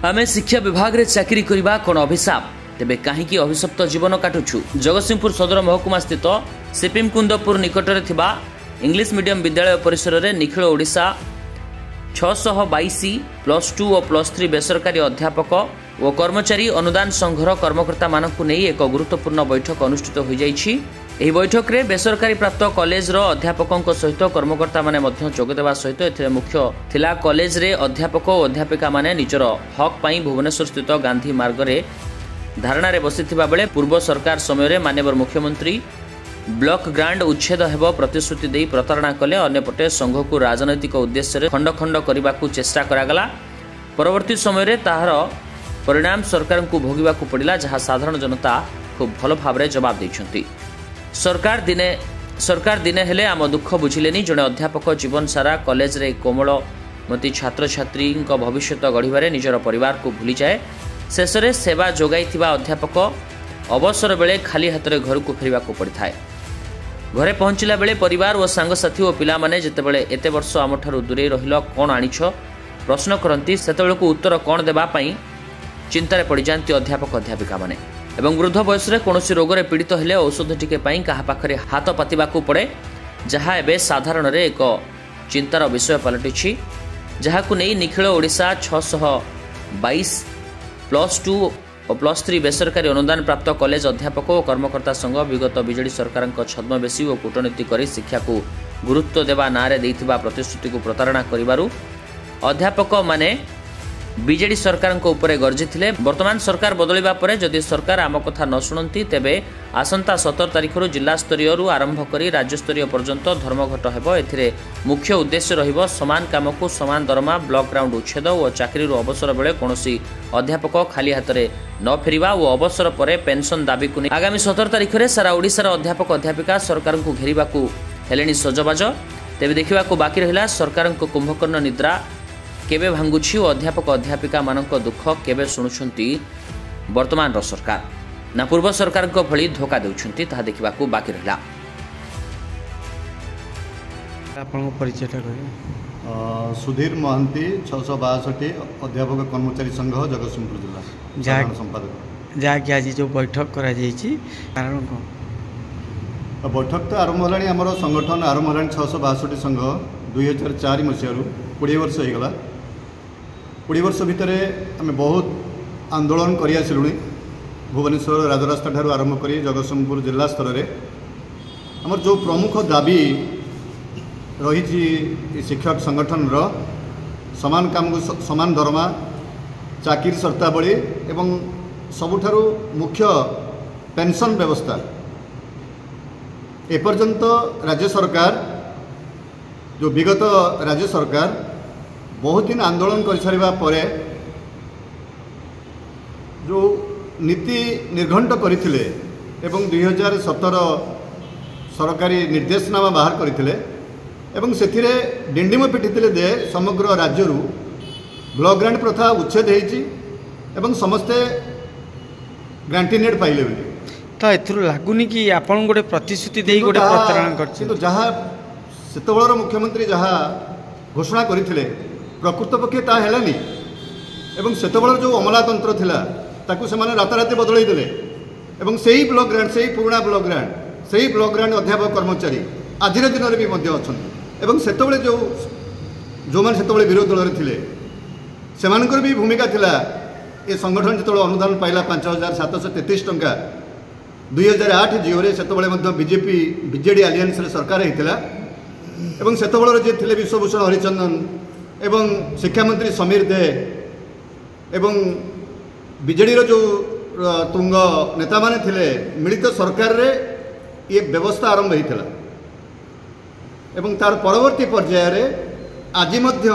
आमे शिक्षा विभाग रे चाकरी करबा कोन अभिशाप तेबे कहीं अभिशप्त जीवन काटुछु। जगतसिंहपुर सदर महकुमा स्थित सिपिम कुंदपुर निकट में थिबा इंग्लिश मीडियम विद्यालय परिसर में निखिल ओडिशा 622+2 और +3 बेसरकारी अध्यापक और कर्मचारी अनुदान संघर कर्मकर्ता मानकु नहीं एक गुरुत्वपूर्ण बैठक अनुष्ठित हो जाइछि। एही बैठक रे बेसरकारी प्राप्त कॉलेज रो अध्यापकों सहित कर्मकर्ता माने मध्य जोगदेवा सहित एथिरे मुख्य थिला कॉलेज रे अध्यापक और अध्यापिका माने निजर हक पई भुवनेश्वर स्थित गांधी मार्ग रे धारणा रे बसिथिबा बेले पूर्व सरकार समय रे माननीय मुख्यमंत्री ब्लॉक ग्रांड उच्छेद हेब प्रतिश्रुति दे प्रतारणा कले। अन्यपटे संघ को राजनैतिक उद्देश्य खंड खंड करने को चेष्टा करागला। परवर्ती समय रे ताहार परिणाम सरकार को भोगिबा को पड़िला, जहाँ साधारण जनता खूब भल भाव जवाब देछंती। सरकार दिने हेले आम दुख बुझिलेनी। जड़े अध्यापक जीवन सारा कॉलेज रे कोमलमती छात्र छात्री भविष्य गढ़िबारे निजर परिवार को भूली जाए। शेष में सेवा जोगाई अध्यापक अवसर बेले खाली हाथ में घर को फेरवा को पड़ता है। घरे पहुंचला बेले परिवार और सांगसाथी और पिला माने जेतेबेले एते वर्ष आमठारु दूरे रहिल कौन आनिछ प्रश्न करती सेतेबेले को उत्तर कौन देबा पई चिंतारे पड़ जाती अध्यापक अध्यापिका माने। एवं वृद्ध बयस रे कोनोसी रोग रे पीड़ित हेले औषध टिके पई कहा पाखरे हाथ पातिबा को पड़े, जहाँ एबे साधारण रे एक चिंतार विषय पलटिछि। जहाँ को नहीं निखिल ओडिशा 622+2 और +3 बेसरकारी अनुदान प्राप्त कॉलेज अध्यापक और कर्मकर्ता संघ विगत बीजेडी सरकार छद्मवेशी और कूटनीति कर शिक्षा को गुरुत्व देवा नारे देथिबा प्रतिश्रुति को प्रतारणा करिबारु अध्यापक माने बीजेडी सरकार उपरे गर्जिथिले। वर्तमान सरकार बदलिबा परे जदि सरकार आम कथा न शुणती तेबे आसंता 17 तारिख जिला स्तरीय आरंभ करी राज्य स्तरीय पर्यंत धर्मघट हेबो। एथिरे मुख्य उद्देश्य रहिबो समान काम को समान दरमा, ब्लॉक ग्राउंड उच्छेद और चाकरी अवसर बेले कौनसी अध्यापक खाली हाथ में न फेरिबा और अवसर पर पेंशन दाबी को आगामी 17 तारिख में सारा ओडिशार अध्यापक अध्यापिका सरकार को घेरिबा को हेलेनी सजबाज। तेबे देखिबा को बाकी रहिला सरकार को कुंभकर्ण निद्रा केबे भांगुछि और अध्यापक अध्यापिका मानक दुख केबे शुणुछंती वर्तमान सरकार ना पूर्व सरकार को भली धोखा देउछंती ताहा देखिबा को बाकी रहिला। आपन परिचय करिए। सुधीर महांती 662 अध्यापक कर्मचारी संघ जगतसिंहपुर जिला संपादक। जहाँकि आज जो बैठक करा जाइछि कारण को बैठक तो आरंभ होलानी हमर संगठन आरंभ होलानी 662 संघ 2004 मसीह 20 वर्ष हो गला। 20 वर्ष भितर आम बहुत आंदोलन कर आसलुणी। भुवनेश्वर राजरास्ता ठारू आरंभ कर जगतसिंहपुर जिला स्तर में आमर जो प्रमुख दाबी रही शिक्षक संगठन समान काम को समान दरमा, चाकरी शर्तावली एवं सबुठारु मुख्य पेंशन व्यवस्था एपर्यंत राज्य सरकार जो विगत राज्य सरकार बहुत दिन आंदोलन कर सारिबा परे जो नीति निर्घंट करथिले एवं 2017 सरकारी निर्देशनामा बाहर करथिले एवं सेथिरे डिंडिम पिटिथिले दे समग्र राज्यरू ब्लॉक ग्रांट प्रथा उच्छेद होईछि एवं समस्ते ग्रांटिनेट पाइले बोली। तो एथुर लागुनी कि आपन गोटे प्रतिश्रुति देई गोटे प्रतारणा करछि। तो जहाँ सेतबेलर मुख्यमंत्री जहाँ घोषणा करथिले प्रकृत पक्षे ता हेलानी एवं सेतबेलर जो अमलातंत्र थिला ताकू सेमाने राताराती बदलाई देले एवं सेही ब्लॉक ग्रांट सेही पुराना ब्लॉक ग्रांट अध्यापक कर्मचारी आजिर दिन में भी मध्य अछंती एवं सेतबेले जो माने सेतबेले विरोध दल रे थिले सेमानकर भी भूमिका थिला। ए संगठन जेतबेले अनुदान पाइला 5733 टंका 2008 जिओरे सेतबेले मध्य बीजेपी बीजेडी आलियंस रे सरकार हेतिला एवं सेतबेलर जे थिले विश्वभूषण हरिचंदन एवं शिक्षा मंत्री समीर दे एवं बीजेडी रो जो तुंग नेता माने थिले मिलित सरकार रे ये व्यवस्था आरंभ होता एवं तार परवर्ती पर्याय रे आज मध्य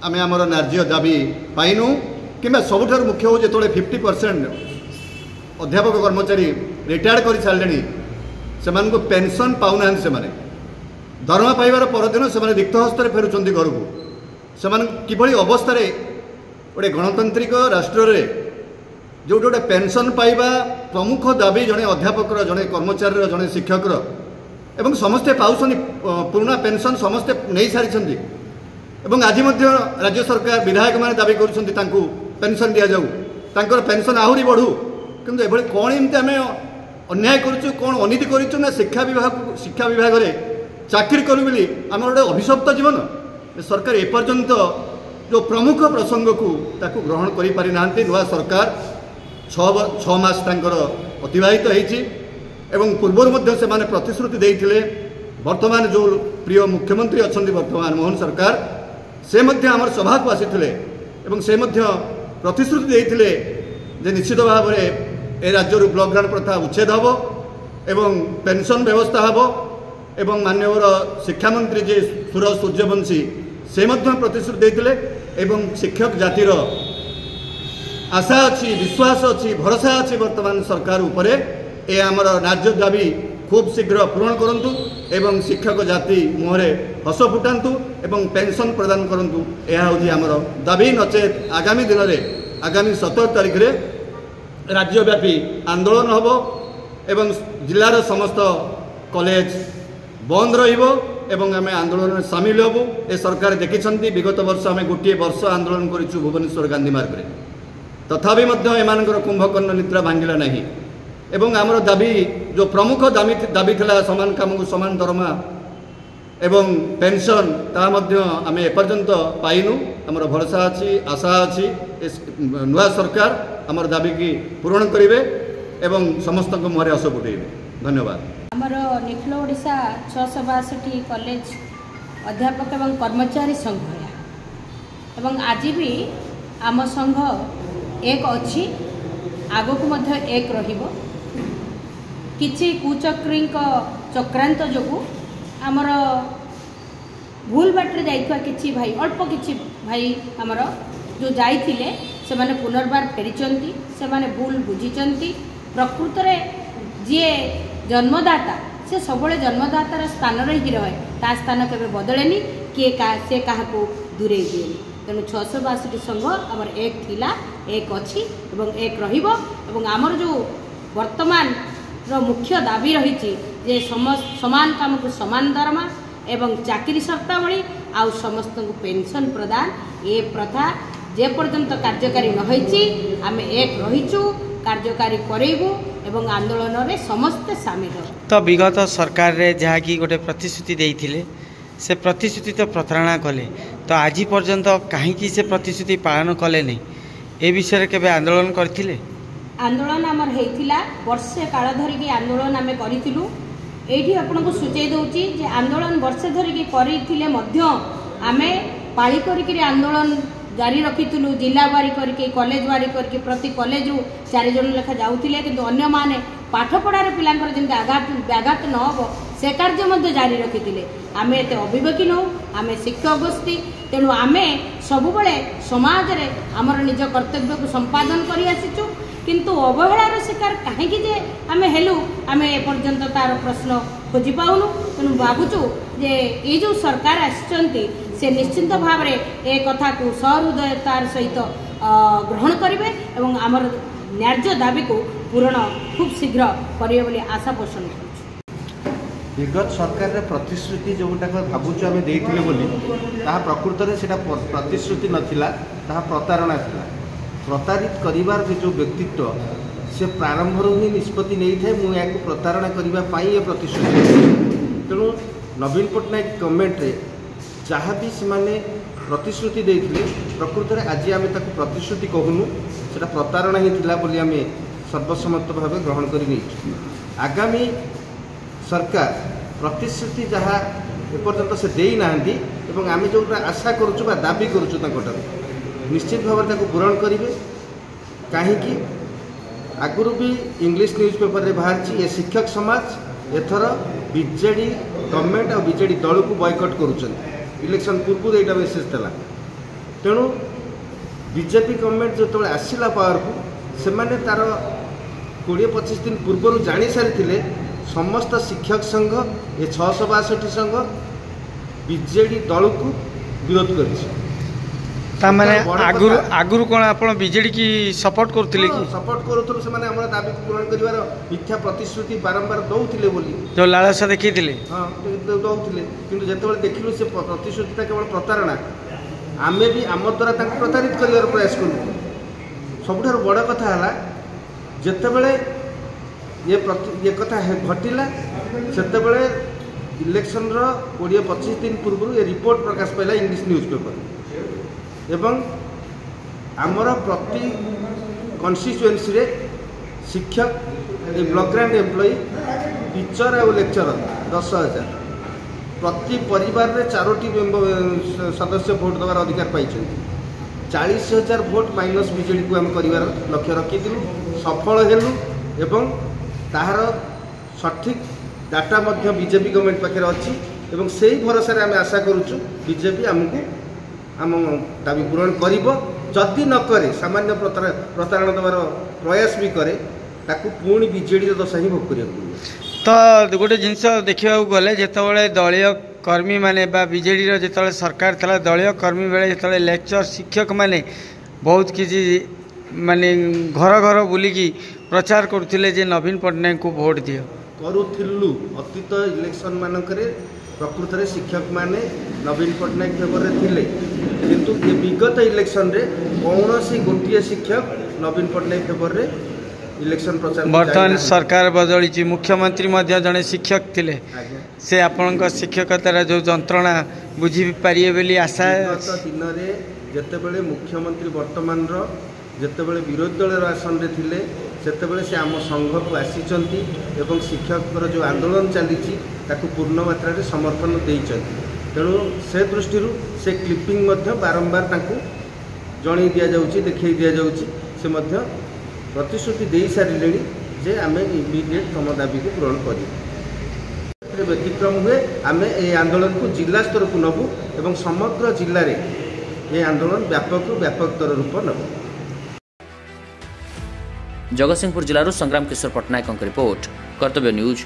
आमे आमर न्याय्य दाबी पाइनु किंबा सबुठार मुख्य हो जेतोले 50% अध्यापक कर्मचारी रिटायर्ड कर सारे से पेंशन पाऊना से दरमा पाइबार परदिन से रिक्त हस्तर फेरुंट घर को से किभली अवस्था गोटे गणतांत्रिक राष्ट्र रे जो गोटे पेंशन पाइबा प्रमुख दाबी जड़े अध्यापक जड़े कर्मचारी जड़े शिक्षक एवं समस्ते पाउछन पुराना पेंशन समस्ते नहीं सारी ଏବଂ ଆଜି ମଧ୍ୟ ରାଜ୍ୟ ସରକାର ବିଧାୟକମାନେ ଦାବି କରୁଛନ୍ତି ତାଙ୍କୁ ପେନସନ୍ ଦିଆଯାଉ, ତାଙ୍କର ପେନସନ୍ ଆହୁରି ବଢ଼ୁ। କିନ୍ତୁ ଏଭଳି କ'ଣ ଏମିତି ଆମେ ଅନ୍ୟାୟ କରୁଛୁ, କ'ଣ ଅନୀତି କରିଛୁ ନା ଶିକ୍ଷା ବିଭାଗରେ ଚାକିରି କରୁ ବୋଲି ଆମର ଗୋଟେ ଅଭିଶପ୍ତ ଜୀବନ। ସରକାର ଏପର୍ଯ୍ୟନ୍ତ ଯେଉଁ ପ୍ରମୁଖ ପ୍ରସଙ୍ଗକୁ ତାକୁ ଗ୍ରହଣ କରିପାରିନାହାନ୍ତି। ନୂଆ ସରକାର 6 ମାସ ତାଙ୍କର ଅତିବାହିତ ହେଇଛି ଏବଂ ପୂର୍ବରୁ ମଧ୍ୟ ସେମାନେ ପ୍ରତିଶ୍ରୁତି ଦେଇଥିଲେ। ବର୍ତ୍ତମାନ ଯେଉଁ ପ୍ରିୟ ମୁଖ୍ୟମନ୍ତ୍ରୀ ଅଛନ୍ତି ବର୍ତ୍ତମାନ ମୋହନ ସରକାର, ସେ ମଧ୍ୟ ଆମର ସଭାକୁ ଆସିଥିଲେ ଏବଂ ସେ ମଧ୍ୟ ପ୍ରତିଶ୍ରୁତି ଦେଇଥିଲେ ଯେ ନିଶ୍ଚିତ ଭାବରେ ଏ ରାଜ୍ୟରୁ ବ୍ଲକ୍ ଗ୍ରାଣ୍ଟ ପ୍ରଥା ଉଚ୍ଛେଦ ହେବ ଏବଂ ପେନସନ୍ ବ୍ୟବସ୍ଥା ହେବ। ଏବଂ ମାନ୍ୟବର ଶିକ୍ଷାମନ୍ତ୍ରୀ ଯେ ସୁର ସୂର୍ଯ୍ୟବଂଶୀ ସେ ମଧ୍ୟ ପ୍ରତିଶ୍ରୁତି ଦେଇଥିଲେ ଏବଂ ଶିକ୍ଷକ ଜାତିର ଆଶା ଅଛି, ବିଶ୍ୱାସ ଅଛି, ଭରସା ଅଛି ବର୍ତ୍ତମାନ ସରକାର ଉପରେ। ଏ ଆମର ନ୍ୟାଯ୍ୟ ଦାବି ଖୁବ୍ ଶୀଘ୍ର ପୂରଣ କରନ୍ତୁ ଏବଂ ଶିକ୍ଷକ ଜାତି ମୁହଁରେ ହସ ଫୁଟାନ୍ତୁ ଏବଂ ପେନସନ୍ ପ୍ରଦାନ କରନ୍ତୁ। ଏହା ହେଉଛି ଆମର ଦାବି। ନଚେତ୍ ଆଗାମୀ ଦିନରେ ଆଗାମୀ 17 ତାରିଖରେ ରାଜ୍ୟବ୍ୟାପୀ ଆନ୍ଦୋଳନ ହେବ ଏବଂ ଜିଲ୍ଲାର ସମସ୍ତ କଲେଜ ବନ୍ଦ ରହିବ ଏବଂ ଆମେ ଆନ୍ଦୋଳନରେ ସାମିଲ ହେବୁ। ଏ ସରକାର ଦେଖିଛନ୍ତି ବିଗତ ବର୍ଷ ଆମେ ଗୋଟିଏ ବର୍ଷ ଆନ୍ଦୋଳନ କରିଛୁ ଭୁବନେଶ୍ୱର ଗାନ୍ଧୀ ମାର୍ଗରେ, ତଥାପି ମଧ୍ୟ ଏମାନଙ୍କର କୁମ୍ଭକର୍ଣ୍ଣ ନିଦ୍ରା ଭାଙ୍ଗିଲା ନାହିଁ। ଏବଂ ଆମର ଦାବି ଯେଉଁ ପ୍ରମୁଖ ଦାବି ଥିଲା ସମାନ କାମକୁ ସମାନ ଦରମା ଏବଂ ପେନସନ୍, ତାହା ମଧ୍ୟ ଆମେ ଏପର୍ଯ୍ୟନ୍ତ ପାଇନୁ। ଆମର ଭରସା ଅଛି, ଆଶା ଅଛି ଏ ନୂଆ ସରକାର ଆମର ଦାବିକି ପୂରଣ କରିବେ ଏବଂ ସମସ୍ତଙ୍କ ମୁହଁରେ ହସ ଫୁଟେଇବେ। ଧନ୍ୟବାଦ। ଆମର ନିଖିଳ ଓଡ଼ିଶା 662 କଲେଜ ଅଧ୍ୟାପକ ଏବଂ କର୍ମଚାରୀ ସଂଘ ଏବଂ ଆଜି ବି ଆମ ସଂଘ ଏକ ଅଛି, ଆଗକୁ ମଧ୍ୟ ଏକ ରହିବ। କିଛି କୁଚକ୍ରୀଙ୍କ ଚକ୍ରାନ୍ତ ଯୋଗୁଁ ଆମର ଭୁଲ ବାଟରେ ଯାଇଥିବା କିଛି ଭାଇ, ଅଳ୍ପ କିଛି ଭାଇ ଆମର ଯେଉଁ ଯାଇଥିଲେ ସେମାନେ ପୁନର୍ବାର ଫେରିଛନ୍ତି, ସେମାନେ ଭୁଲ ବୁଝିଛନ୍ତି। ପ୍ରକୃତରେ ଯିଏ ଜନ୍ମଦାତା ସେ ସବୁବେଳେ ଜନ୍ମଦାତାର ସ୍ଥାନରେ ହିଁ ରହେ, ତା ସ୍ଥାନ କେବେ ବଦଳେନି, ସେ କାହାକୁ ଦୂରେଇ ଦିଏନି। ତେଣୁ 662 ସଂଘ ଆମର ଏକ ଥିଲା, ଏକ ଅଛି ଏବଂ ଏକ ରହିବ। ଏବଂ ଆମର ଯେଉଁ ବର୍ତ୍ତମାନର ମୁଖ୍ୟ ଦାବି ରହିଛି ଯେ ସମାନ କାମକୁ ସମାନ ଦରମା ଏବଂ ଚାକିରି ସର୍ତ୍ତାବଳୀ ଆଉ ସମସ୍ତଙ୍କୁ ପେନସନ୍ ପ୍ରଦାନ, ଏ ପ୍ରଥା ଯେପର୍ଯ୍ୟନ୍ତ କାର୍ଯ୍ୟକାରୀ ନ ହୋଇଛି ଆମେ ଏକ ରହିଛୁ, କାର୍ଯ୍ୟକାରୀ କରେଇବୁ ଏବଂ ଆନ୍ଦୋଳନରେ ସମସ୍ତେ ସାମିଲ ହେବୁ। ତ ବିଗତ ସରକାରରେ ଯାହାକି ଗୋଟେ ପ୍ରତିଶ୍ରୁତି ଦେଇଥିଲେ ସେ ପ୍ରତିଶ୍ରୁତି ତ ପ୍ରତାରଣା କଲେ, ତ ଆଜି ପର୍ଯ୍ୟନ୍ତ କାହିଁକି ସେ ପ୍ରତିଶ୍ରୁତି ପାଳନ କଲେନି, ଏ ବିଷୟରେ କେବେ ଆନ୍ଦୋଳନ କରିଥିଲେ? ଆନ୍ଦୋଳନ ଆମର ହେଇଥିଲା, ବର୍ଷେ କାଳ ଧରିକି ଆନ୍ଦୋଳନ ଆମେ କରିଥିଲୁ। ଏଇଠି ଆପଣଙ୍କୁ ସୂଚାଇ ଦେଉଛି ଯେ ଆନ୍ଦୋଳନ ବର୍ଷେ ଧରିକି କରିଥିଲେ ମଧ୍ୟ ଆମେ ପାଳି କରିକିରି ଆନ୍ଦୋଳନ ଜାରି ରଖିଥିଲୁ। ଜିଲ୍ଲା ବାରି କରିକି, କଲେଜ ବାରି କରିକି, ପ୍ରତି କଲେଜରୁ 4 ଜଣ ଲେଖା ଯାଉଥିଲେ, କିନ୍ତୁ ଅନ୍ୟମାନେ ପାଠପଢ଼ାରେ ପିଲାଙ୍କର ଯେମିତି ବ୍ୟାଘାତ ନ ହେବ ସେ କାର୍ଯ୍ୟ ମଧ୍ୟ ଜାରି ରଖିଥିଲେ। ଆମେ ଏତେ ଅବିବେକୀ ନୁହଁ, ଆମେ ଶିକ୍ଷକ ଗୋଷ୍ଠୀ, ତେଣୁ ଆମେ ସବୁବେଳେ ସମାଜରେ ଆମର ନିଜ କର୍ତ୍ତବ୍ୟକୁ ସମ୍ପାଦନ କରି ଆସିଛୁ। କିନ୍ତୁ ଅବହେଳାର ଶିକାର କାହିଁକି ଯେ ଆମେ ହେଲୁ, ଆମେ ଏପର୍ଯ୍ୟନ୍ତ ତାର ପ୍ରଶ୍ନ ଖୋଜି ପାଉନୁ। ତେଣୁ ଭାବୁଛୁ ଯେ ଏଇ ଯେଉଁ ସରକାର ଆସିଛନ୍ତି ସେ ନିଶ୍ଚିନ୍ତ ଭାବରେ ଏ କଥାକୁ ସହୃଦୟତାର ସହିତ ଗ୍ରହଣ କରିବେ ଏବଂ ଆମର ନ୍ୟାଯ୍ୟ ଦାବିକୁ ପୂରଣ ଖୁବ୍ ଶୀଘ୍ର କରିବେ ବୋଲି ଆଶା ପୋଷଣ କରୁଛୁ। ବିଗତ ସରକାରର ପ୍ରତିଶ୍ରୁତି ଯେଉଁଟାକ ଭାବୁଛୁ ଆମେ ଦେଇଥିଲେ ବୋଲି, ତାହା ପ୍ରକୃତରେ ସେଇଟା ପ୍ରତିଶ୍ରୁତି ନଥିଲା, ତାହା ପ୍ରତାରଣା ଥିଲା। ପ୍ରତାରିତ କରିବାର ଯେଉଁ ବ୍ୟକ୍ତିତ୍ୱ ସେ ପ୍ରାରମ୍ଭରୁ ହିଁ ନିଷ୍ପତ୍ତି ନେଇଥାଏ, ମୁଁ ଏହାକୁ ପ୍ରତାରଣା କରିବା ପାଇଁ ଏ ପ୍ରତିଶ୍ରୁତି। ତେଣୁ ନବୀନ ପଟ୍ଟନାୟକ ଗଭର୍ଣ୍ଣମେଣ୍ଟରେ ଯାହା ବି ସେମାନେ ପ୍ରତିଶ୍ରୁତି ଦେଇଥିଲେ, ପ୍ରକୃତରେ ଆଜି ଆମେ ତାକୁ ପ୍ରତିଶ୍ରୁତି କହୁନୁ, ସେଟା ପ୍ରତାରଣା ହିଁ ଥିଲା ବୋଲି ଆମେ ସର୍ବସମ୍ମତ ଭାବେ ଗ୍ରହଣ କରି ନେଇଛୁ। ଆଗାମୀ ସରକାର ପ୍ରତିଶ୍ରୁତି ଯାହା ଏପର୍ଯ୍ୟନ୍ତ ସେ ଦେଇନାହାନ୍ତି ଏବଂ ଆମେ ଯେଉଁଟା ଆଶା କରୁଛୁ ବା ଦାବି କରୁଛୁ ତାଙ୍କଠାରୁ ନିଶ୍ଚିତ ଭାବରେ ତାକୁ ପୂରଣ କରିବେ। କାହିଁକି ଆଗରୁ ବି ଇଂଲିଶ ନ୍ୟୁଜ୍ ପେପରରେ ବାହାରିଛି, ଏ ଶିକ୍ଷକ ସମାଜ ଏଥର ବିଜେଡ଼ି ଗଭର୍ଣ୍ଣମେଣ୍ଟ ଆଉ ବିଜେଡ଼ି ଦଳକୁ ବୟକଟ୍ କରୁଛନ୍ତି। ଇଲେକ୍ସନ୍ ପୂର୍ବରୁ ଏଇଟା ମେସେଜ ଥିଲା। ତେଣୁ ବିଜେପି ଗଭର୍ଣ୍ଣମେଣ୍ଟ ଯେତେବେଳେ ଆସିଲା ପାୱାରକୁ, ସେମାନେ ତାର 20-25 ଦିନ ପୂର୍ବରୁ ଜାଣି ସାରିଥିଲେ ସମସ୍ତ ଶିକ୍ଷକ ସଂଘ, ଏ 662 ସଂଘ ବିଜେଡ଼ି ଦଳକୁ ବିରୋଧ କରିଛି। ତାମାନେ ଆଗରୁ କ'ଣ ଆପଣ ବିଜେଡ଼ି କି ସପୋର୍ଟ କରୁଥିଲେ କି? ସପୋର୍ଟ କରୁଥିଲୁ, ସେମାନେ ଆମର ଦାବିକୁ ପୂରଣ କରିବାର ମିଥ୍ୟା ପ୍ରତିଶ୍ରୁତି ବାରମ୍ବାର ଦେଉଥିଲେ ବୋଲି ଯେଉଁ ଲାଳସା ଦେଖେଇଥିଲେ, ହଁ ଦେଉଥିଲେ। କିନ୍ତୁ ଯେତେବେଳେ ଦେଖିଲୁ ସେ ପ୍ରତିଶ୍ରୁତିଟା କେବଳ ପ୍ରତାରଣା, आमे भी आम द्वारा प्रतारित कर प्रयास करूँ। सबुठार बड़ कथा है जितेबले ये कथा घटिला से इलेक्शन 20-25 दिन पूर्व ये रिपोर्ट प्रकाश पाइला इंग्लिश न्यूज पेपर एवं आमर प्रति कन्स्टिट्युएंसी रे शिक्षक ब्लॉक ग्रांट एम्प्लॉई टीचर और लेक्चरर 10,000 प्रति परिवार रे 4टी सदस्य भोट देवार अधिकार पाई 40,000 भोट माइनस बीजेडी को आम कर लक्ष्य रखी सफल हेलु एवं ताहार सठिक डाटा मध्य बीजेपी गवर्नमेंट पाखे अच्छी एवं से ही भरोसा आम आशा करुचु बीजेपी आमको आम दाबी पूरण करी न करे सामान्य प्रतारण देवार प्रयास भी करे ताकू पुणी बीजेडी दशा ही भोग करिया तो गोटे जिनस देखा गले जितेबाला दलीय कर्मी माने बा बीजेडी जो सरकार था दलीय कर्मी बेले जो लेक्चर शिक्षक माने बहुत किसी माने घर घर बुलिकी प्रचार करते जे नवीन पट्टनायक को भोट दियो करूथिलु अतीत इलेक्शन मानकरे प्रकृत रे शिक्षक माने नवीन पट्टनायक फेवर थिले किंतु ये विगत इलेक्शन रे कौन सी गोटे शिक्षक नवीन पट्टनायक फेवर रे इलेक्शन प्रचार बर्तमान सरकार बदली मुख्यमंत्री जड़े शिक्षक थिले से आपण शिक्षकतार जो जंत्रणा बुझी पारिए बोली आशा दिन में जितेबले मुख्यमंत्री वर्तमान जितेबले विरोधी दल आसन रे थिले सेतेबले से आम संघ को आसीचंती एवं शिक्षक जो आंदोलन चली पूर्ण मात्रा रे समर्थन देइचंती तेणु से दृष्टि से क्लिपिंग बारंबार जन दि जाऊँगी देखई दि जाऊँगी से प्रतिश्रुति दे सारे जे आम इमिडिएट तम दाबी को पूरण कर व्यतिक्रम हुए आम ये आंदोलन को जिला स्तर को नबू एवं समग्र जिले में ये आंदोलन व्यापकतर रूप नबू। जगतसिंहपुर जिलूर संग्राम किशोर पट्टनायक रिपोर्ट कर्तव्य न्यूज।